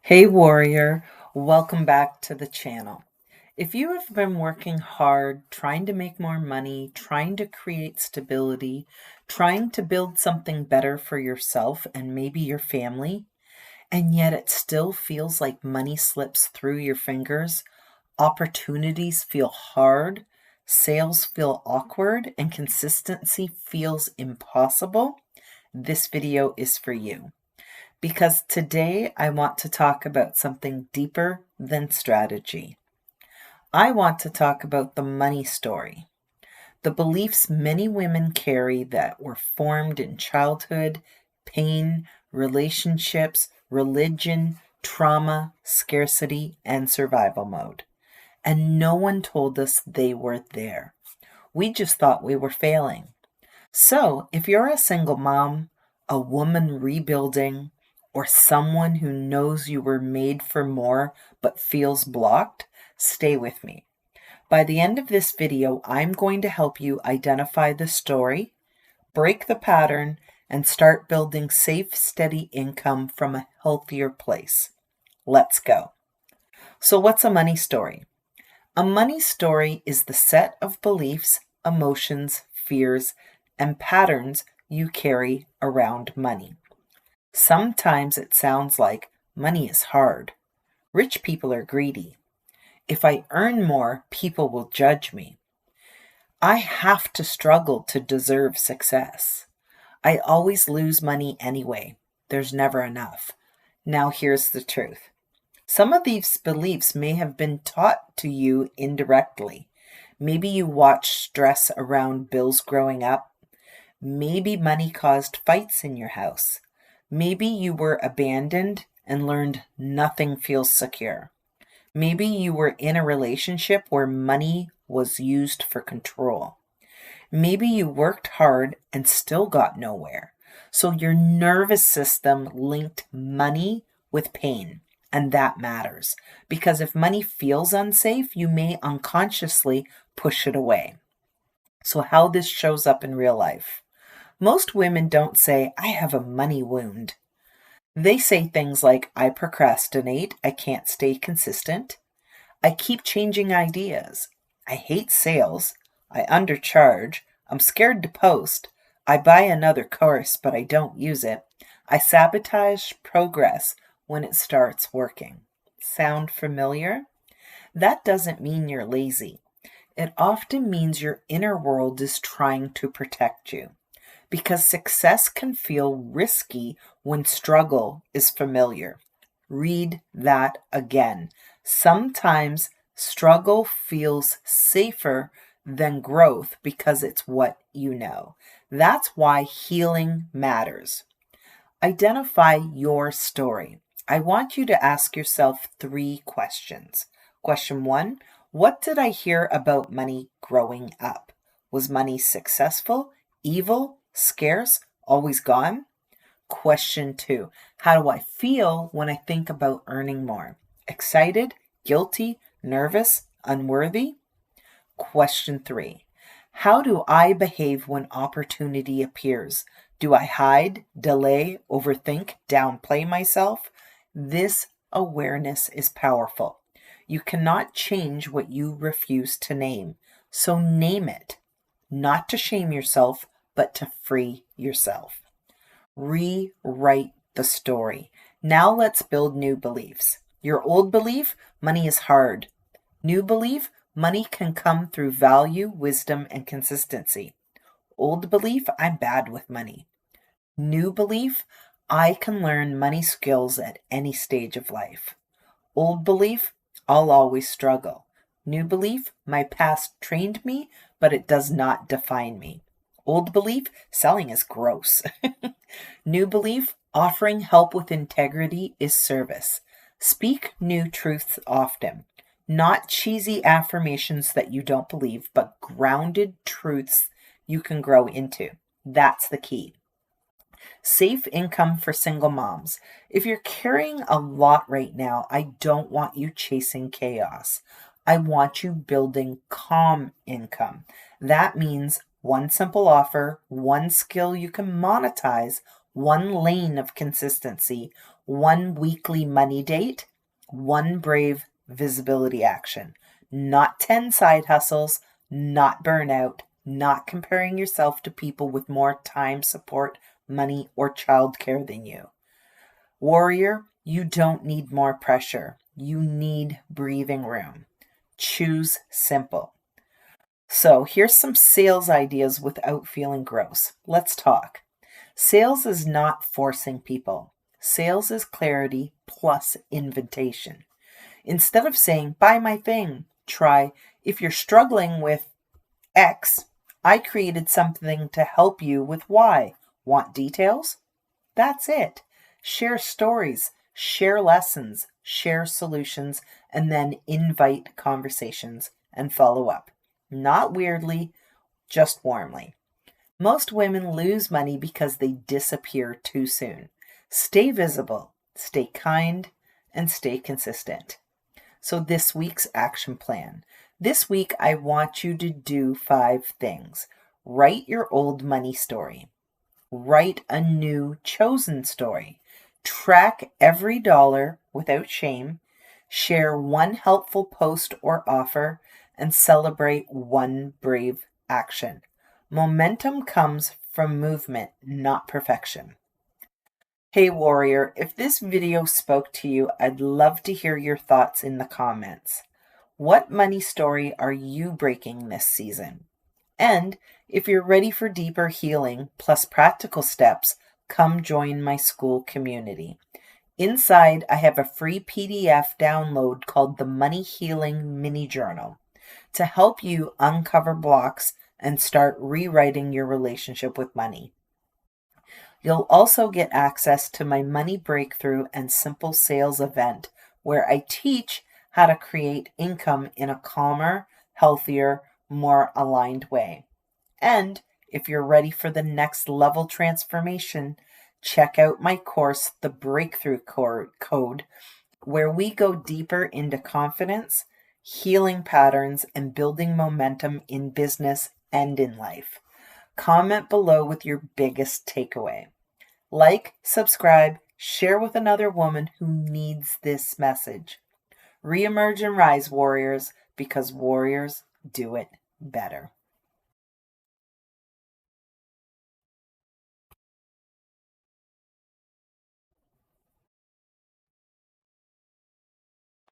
Hey warrior, welcome back to the channel. If you have been working hard, trying to make more money, trying to create stability, trying to build something better for yourself and maybe your family, and yet it still feels like money slips through your fingers, opportunities feel hard, sales feel awkward, and consistency feels impossible, this video is for you. Because today I want to talk about something deeper than strategy. I want to talk about the money story, the beliefs many women carry that were formed in childhood, pain, relationships, religion, trauma, scarcity, and survival mode. And no one told us they were there. We just thought we were failing. So, if you're a single mom, a woman rebuilding, or someone who knows you were made for more but feels blocked, stay with me. By the end of this video, I'm going to help you identify the story, break the pattern, and start building safe, steady income from a healthier place. Let's go. So what's a money story? A money story is the set of beliefs, emotions, fears, and patterns you carry around money. Sometimes it sounds like money is hard. Rich people are greedy. If I earn more, people will judge me. I have to struggle to deserve success. I always lose money anyway. There's never enough. Now here's the truth. Some of these beliefs may have been taught to you indirectly. Maybe you watched stress around bills growing up. Maybe money caused fights in your house. Maybe you were abandoned and learned nothing feels secure. Maybe you were in a relationship where money was used for control. Maybe you worked hard and still got nowhere. So your nervous system linked money with pain. And that matters, because if money feels unsafe, you may unconsciously push it away. So how this shows up in real life. Most women don't say, I have a money wound. They say things like, I procrastinate, I can't stay consistent, I keep changing ideas, I hate sales, I undercharge, I'm scared to post, I buy another course but I don't use it, I sabotage progress when it starts working. Sound familiar? That doesn't mean you're lazy. It often means your inner world is trying to protect you. Because success can feel risky when struggle is familiar. Read that again. Sometimes struggle feels safer than growth because it's what you know. That's why healing matters. Identify your story. I want you to ask yourself 3 questions. Question 1, what did I hear about money growing up? Was money successful, evil, scarce, always gone? Question 2, how do I feel when I think about earning more? Excited, guilty, nervous, unworthy? Question 3, how do I behave when opportunity appears? Do I hide, delay, overthink, downplay myself? This awareness is powerful. You cannot change what you refuse to name. So name it, not to shame yourself, but to free yourself. Rewrite the story. Now let's build new beliefs. Your old belief, money is hard. New belief, money can come through value, wisdom, and consistency. Old belief, I'm bad with money. New belief, I can learn money skills at any stage of life. Old belief, I'll always struggle. New belief, my past trained me, but it does not define me. Old belief, selling is gross. New belief, offering help with integrity is service. Speak new truths often. Not cheesy affirmations that you don't believe, but grounded truths you can grow into. That's the key. Safe income for single moms. If you're carrying a lot right now, I don't want you chasing chaos. I want you building calm income. That means one simple offer, one skill you can monetize, one lane of consistency, one weekly money date, one brave visibility action. Not 10 side hustles, not burnout, not comparing yourself to people with more time, support, money, or childcare than you. Warrior, you don't need more pressure. You need breathing room. Choose simple. So here's some sales ideas without feeling gross. Let's talk. Sales is not forcing people. Sales is clarity plus invitation. Instead of saying, buy my thing, try, if you're struggling with X, I created something to help you with Y. Want details? That's it. Share stories, share lessons, share solutions, and then invite conversations and follow up. Not weirdly, just warmly. Most women lose money because they disappear too soon. Stay visible, stay kind, and stay consistent. So this week's action plan. This week, I want you to do 5 things. Write your old money story. Write a new chosen story. Track every dollar without shame. Share one helpful post or offer, and celebrate one brave action. Momentum comes from movement, not perfection. Hey warrior, if this video spoke to you, I'd love to hear your thoughts in the comments. What money story are you breaking this season? And if you're ready for deeper healing plus practical steps, come join my Skool community. Inside, I have a free PDF download called the Money Healing Mini Journal to help you uncover blocks and start rewriting your relationship with money. You'll also get access to my Money Breakthrough and Simple Sales event, where I teach how to create income in a calmer, healthier, more aligned way. And if you're ready for the next level transformation, check out my course, The Breakthrough Code, where we go deeper into confidence, healing patterns, and building momentum in business and in life. Comment below with your biggest takeaway. Like, subscribe, share with another woman who needs this message. Reemerge and rise, warriors, because warriors do it better.